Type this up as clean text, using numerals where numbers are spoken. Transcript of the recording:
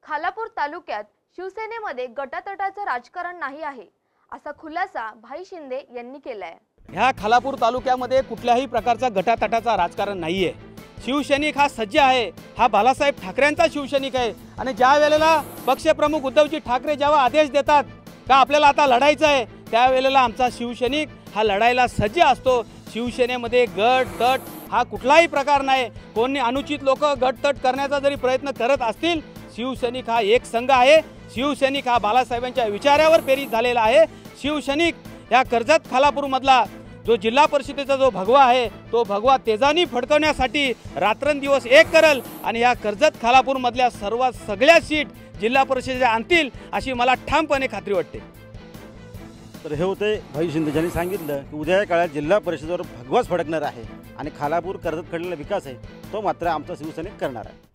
खालापूर तालुक्यात शिवसेनेमध्ये गटातटाचं राजकारण नाही आहे, असा खुलासा भाई शिंदे यांनी केलाय। ह्या खालापूर तालुक्यामध्ये कुठल्याही प्रकारचा गटातटाचा राजकारण नाहीये। शिवसैनिक हा सज्ज आहे, हा बाळासाहेब ठाकरेंचा शिवसैनिक आहे आणि ज्या वेळेला पक्षप्रमुख उद्धवजी ठाकरे जेव्हा आदेश देतात का आपल्याला आता लढायचं आहे, त्यावेळेला आमचा शिवसैनिक हा लढायला सज्ज असतो। शिवसेनेमध्ये गट तट हा कुठलाही प्रकार नाही। कोणी अनुचित लोक गट तट करण्याचा जरी प्रयत्न करत असतील, शिवसैनिक हा एक संघ आहे। शिवसैनिक हा बाळासाहेबांच्या विचारावर प्रेरित झालेला आहे। शिवसैनिक या कर्जत खालापूर मधला जो जिल्हा परिषदेचा जो भगवा आहे, तो भगवा तेजानी फडकवण्यासाठी रात्रंदिवस एक करल आणि या कर्जत खालापूर मधल्या सगळ्या सीट जिल्हा परिषदेच्या आणतील अशी मला ठामपणे खात्री वाटते। तर हे होते भाई शिंदे यांनी सांगितलं की उद्या काळात जिल्हा परिषदेवर भगवाच फडकणार आहे आणि खालापूर कर्जत खडलेला विकास आहे तो मात्र आमचा शिवसैनिक करणार आहे।